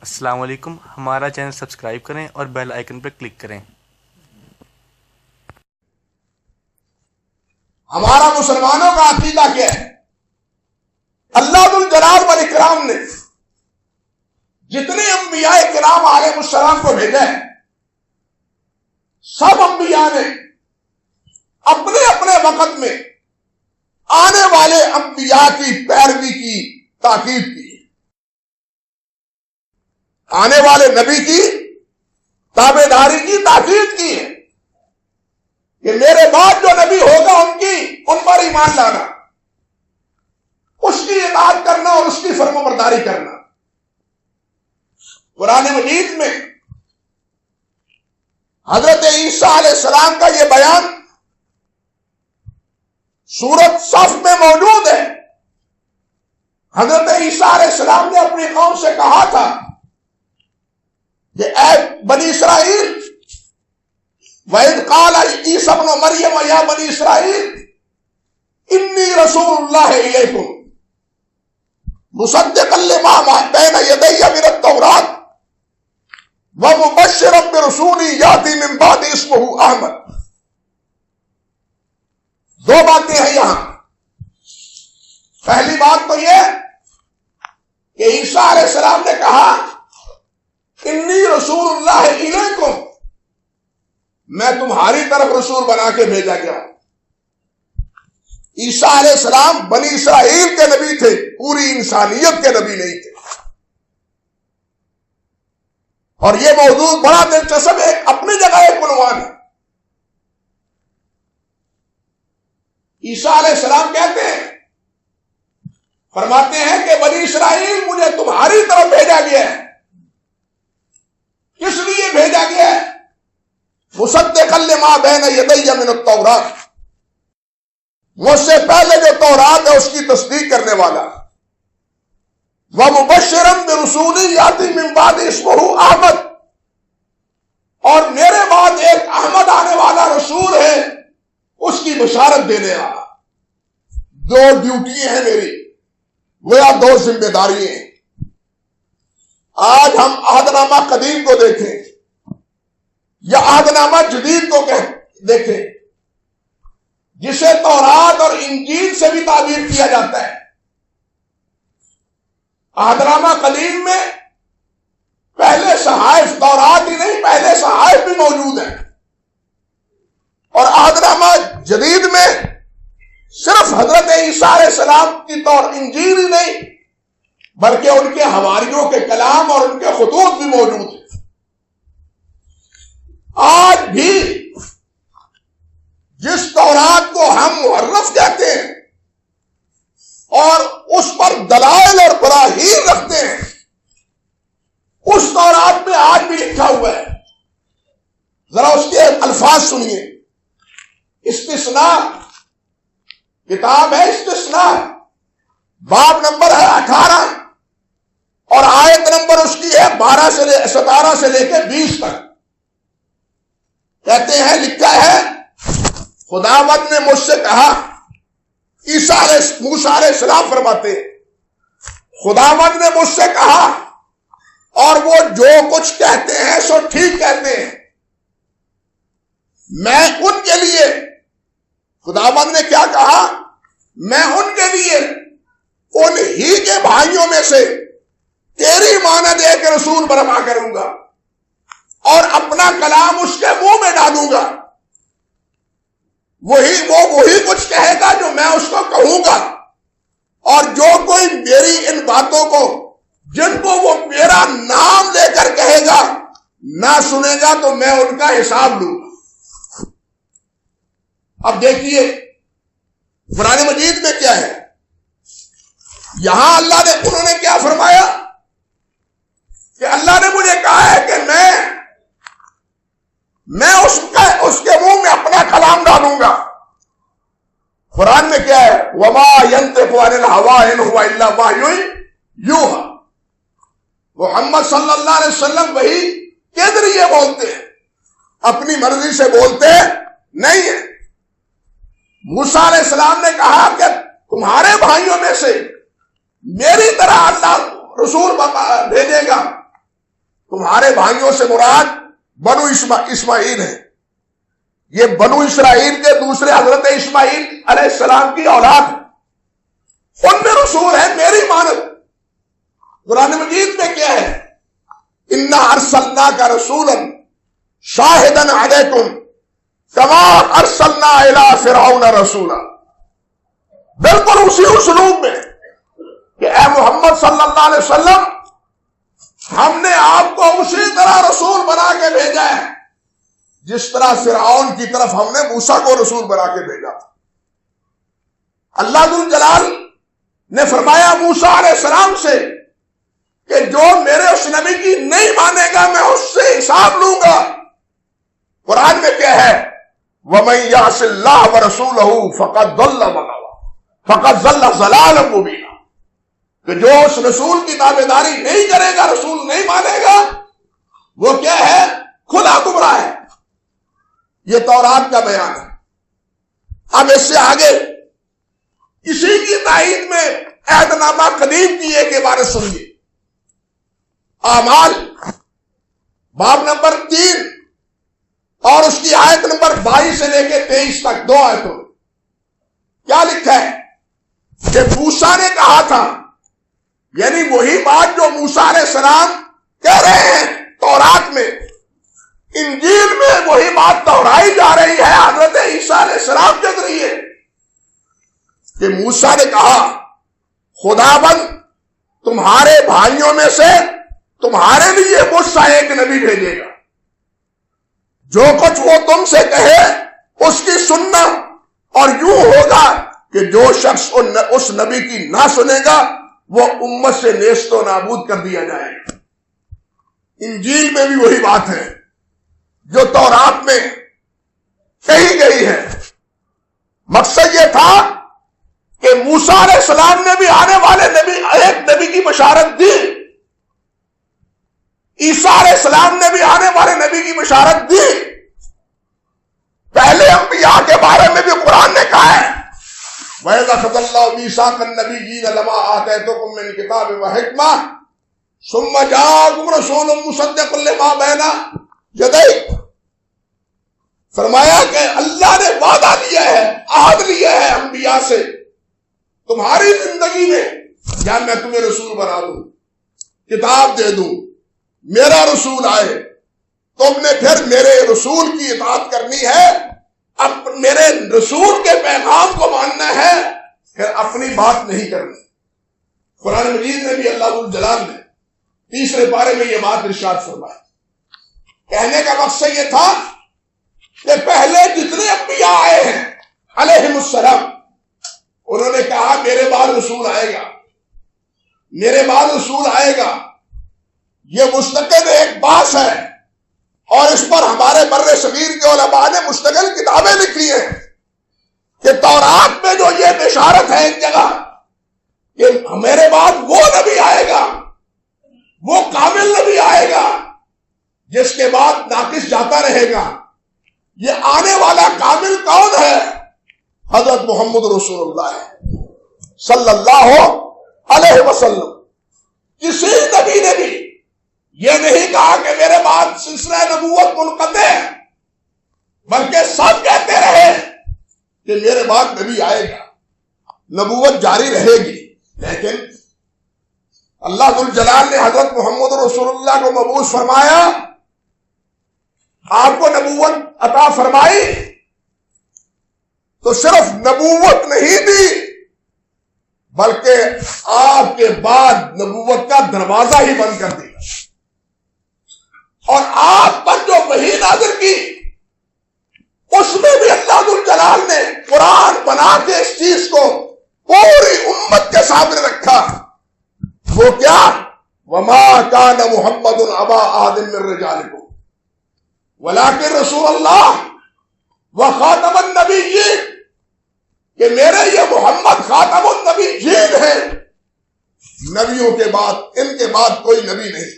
السلام علیکم، ہمارا چینل سبسکرائب کریں اور بیل آئیکن پر کلک کریں۔ ہمارا مسلمانوں کا عقیدہ کیا ہے؟ اللہ ذو الجلال والاکرام نے جتنے انبیاء کرام علیہ السلام کو بھیجا ہے، سب انبیاء نے اپنے اپنے وقت میں آنے والے انبیاء کی پیروی کی تاکید کی، آنے والے نبی کی تابع داری کی تاکید کی ہے کہ میرے بعد جو نبی ہوگا ان پر ایمان لانا، اس کی اطاعت کرنا اور اس کی فرم برداری کرنا۔ قرآن مجید میں حضرت عیسیٰ علیہ السلام کا یہ بیان سورۃ صف میں موجود ہے۔ حضرت عیسیٰ علیہ السلام نے اپنی قوم سے کہا تھا کہ اے بنی اسرائیل، وَإِذْ قَالَ عِيسَى ابْنُ مَرْيَمَ يَا بَنِي إِسْرَائِيلَ إِنِّي رَسُولُ اللَّهِ إِلَيْكُمْ مُصَدِّقًا لِمَا بَيْنَ يَدَيَّ مِنَ التَّوْرَاةِ وَمُبَشِّرًا بِرَسُولٍ يَأْتِي مِن بَعْدِي اسْمُهُ أَحْمَدُ۔ دو باتیں ہیں یہاں۔ پہلی بات تو یہ کہ عیسیٰ علیہ السلام نے کہا انی رسول اللہ الیکم، میں تمہاری طرف رسول بنا کے بھیجا گیا ہوں۔ عیسیٰ علیہ السلام بنی اسرائیل کے نبی تھے، پوری انسانیت کے نبی نہیں تھے۔ اور یہ موضوع بڑا دلچسپ ہے، اپنی جگہ ایک عنوان ہے۔ عیسیٰ علیہ السلام کہتے ہیں، فرماتے ہیں کہ بنی اسرائیل مجھے تمہاری طرف بھیجا گیا ہے۔ کس لیے بھیجا گیا ہے؟ مصدقا لما بین یدی من التوراۃ، مجھ سے پہلے جو تورات ہے اس کی تصدیق کرنے والا، ومبشرا برسول یاتی من بعد اسمہ احمد، اور میرے بعد ایک احمد آنے والا رسول ہے، اس کی بشارت دینے والا۔ دو ڈیوٹی ہیں میری، گویا دو ذمہ داری ہیں۔ آج ہم عہد نامہ قدیم کو دیکھیں یا عہد نامہ جدید کو دیکھیں، جسے تورات اور انجیل سے بھی تعبیر کیا جاتا ہے۔ عہد نامہ قدیم میں پہلے صحائف، تورات ہی نہیں، پہلے صحائف بھی موجود ہیں، اور عہد نامہ جدید میں صرف حضرت عیسیٰ علیہ السلام کی انجیل ہی نہیں بلکہ ان کے حواریوں کے کلام اور ان کے خطوط بھی موجود ہیں۔ آج بھی جس تورات کو ہم محرف کہتے ہیں اور اس پر دلائل اور براہین رکھتے ہیں، اس تورات میں آج بھی لکھا ہوا ہے۔ ذرا اس کے الفاظ سنیے۔ استثناء کتاب ہے، استثناء باب نمبر ہے 18 اور آیت نمبر اس کی ہے 17 سے لے کے 20 تک۔ کہتے ہیں، لکھا ہے، خداوند نے مجھ سے کہا، موسیٰ علیہ السلام فرماتے ہیں، خداوند نے مجھ سے کہا اور وہ جو کچھ کہتے ہیں سو ٹھیک کہتے ہیں۔ میں ان کے لیے، خداوند نے کیا کہا، میں ان کے لیے ان ہی کے بھائیوں میں سے تیری مانند ایک رسول برپا کروں گا اور اپنا کلام اس کے منہ میں ڈالوں گا۔ وہی کچھ کہے گا جو میں اس کو کہوں گا، اور جو کوئی میری ان باتوں کو، جن کو وہ میرا نام لے کر کہے گا، نہ سنے گا تو میں ان کا حساب لوں گا۔ اب دیکھیے قرآن مجید میں کیا ہے۔ یہاں انہوں نے کیا فرمایا کہ اللہ نے مجھے کہا ہے کہ میں اس کے منہ میں اپنا کلام ڈالوں گا۔ قرآن میں کیا ہے، وما ينطق عن الهوى ان هو الا وحی یوحی۔ محمد صلی اللہ علیہ وسلم وہی کے ذریعے بولتے ہیں، اپنی مرضی سے بولتے نہیں ہیں۔ موسیٰ علیہ السلام نے کہا کہ تمہارے بھائیوں میں سے میری طرح اللہ رسول بھیجے گا تمہارے بھائیوں سے مراد بنو اسماعیل ہیں. یہ بنو اسرائیل کے دوسرے حضرت اسماعیل علیہ السلام کی اولاد ہے. ان میں رسول ہے میری مانت. قرآن مجید میں کیا ہے؟ انا ارسلناک رسولا شاہدا علیکم کما ارسلنا الی فرعون رسولا. بالکل اسی اسلوب میں کہ اے محمد صلی اللہ علیہ وسلم ہم نے آپ کو اسی طرح رسول بنا کے بھیجا ہے جس طرح فرعون کی طرف ہم نے موسیٰ کو رسول بنا کے بھیجا تھا. اللہ ذو الجلال نے فرمایا موسیٰ علیہ السلام سے کہ جو میرے اس نبی کی نہیں مانے گا میں اس سے حساب لوں گا. قرآن میں کیا ہے؟ وَمَن يَعْصِ اللَّهَ وَرَسُولَهُ فَقَدْ ضَلَّ فَقَدْ ضَلَّ ضَلَالًا مُبِينًا. کہ جو اس رسول کی تابعداری نہیں کرے گا، رسول نہیں مانے گا، وہ کیا ہے؟ کھلا گمراہ ہے. یہ تورات کا بیان ہے. اب اس سے آگے اسی کی تائید میں عہد نامہ قدیم کی ایک عبارت سنیے. اعمال باب نمبر 3 اور اس کی آیت نمبر 22 سے لے کے 23 تک 2 آیتوں میں کیا لکھا ہے کہ موسیٰ نے کہا تھا، یعنی وہی بات جو موسیٰ علیہ السلام کہہ رہے ہیں تورات میں، انجیل میں وہی بات دہرائی جا رہی ہے حضرت عیسیٰ علیہ السلام کے ذریعے کہ موسیٰ نے کہا خداوند تمہارے بھائیوں میں سے تمہارے لیے مجھ سے ایک نبی بھیجے گا، جو کچھ وہ تم سے کہے اس کی سننا، اور یوں ہوگا کہ جو شخص اس نبی کی نہ سنے گا وہ امت سے نیست و نابود کر دیا جائے گا. انجیل میں بھی وہی بات ہے جو تورات میں کہی گئی ہے. مقصد یہ تھا کہ موسیٰ علیہ السلام نے بھی آنے والے ایک نبی کی بشارت دی، عیسیٰ علیہ السلام نے بھی آنے والے نبی کی بشارت دی. پہلے انبیاء کے بارے میں بھی قرآن نے کہا ہے وَإِذَا أَخَذَ اللَّهُ مِيثَاقَ النَّبِيِّينَ لَمَا آتَيْتُكُم مِّنْ كِتَابٍ وَحِكْمَةٍ ثُمَّ جَاءَكُمْ رَسُولٌ مُصَدِّقٌ لِّمَا بَيْنَ يَدَيْهِ. فرمایا کہ اللہ نے وعدہ لیا ہے، عہد لیا ہے انبیاء سے، تمہاری زندگی میں یا میں تمہیں رسول بنا دوں، کتاب دے دوں، میرا رسول آئے، تم نے پھر میرے رسول کی اطاعت کرنی ہے، اب میرے رسول کے پیغام کو ماننا ہے، پھر اپنی بات نہیں کرنی. قرآن مجید میں بھی اللہ الجلال نے 3 پارے میں یہ بات ارشاد فرمائی. کہنے کا مقصد یہ تھا کہ پہلے جتنے انبیاء آئے ہیں علیہم السلام، انہوں نے کہا میرے بعد رسول آئے گا، میرے بعد رسول آئے گا. یہ مستقل ایک باس ہے، اور اس پر ہمارے بر صغیر کے علماء نے مستقل کتابیں لکھی ہیں کہ تورات میں جو یہ بشارت ہے ایک جگہ کہ میرے بعد وہ نبی آئے گا، وہ کامل نبی آئے گا جس کے بعد ناقص جاتا رہے گا. یہ آنے والا کامل کون ہے؟ حضرت محمد رسول اللہ صلی اللہ علیہ وسلم. کسی نبی نے بھی یہ نہیں کہا کہ میرے بعد سلسلہ نبوت منقطع ہے، بلکہ سب کہتے رہے کہ میرے بعد نبی آئے گا، نبوت جاری رہے گی. لیکن اللہ ذو الجلال نے حضرت محمد رسول اللہ کو مبعوث فرمایا، آپ کو نبوت عطا فرمائی، تو صرف نبوت نہیں دی بلکہ آپ کے بعد نبوت کا دروازہ ہی بند کر دیا، اور آپ پر جو وحی نازل کی اس میں بھی اللہ ذو الجلال نے قرآن بنا کے اس چیز کو پوری امت کے سامنے رکھا. وہ کیا؟ وَمَا كَانَ مُحَمَّدٌ أَبَا أَحَدٍ مِّن رِّجَالِكُمْ وَلَٰكِن رَّسُولَ اللَّهِ وَخَاتَمَ النَّبِيِّينَ، کہ میرے یہ محمد خاتم النبیین ہیں، نبیوں کے بعد ان کے بعد کوئی نبی نہیں.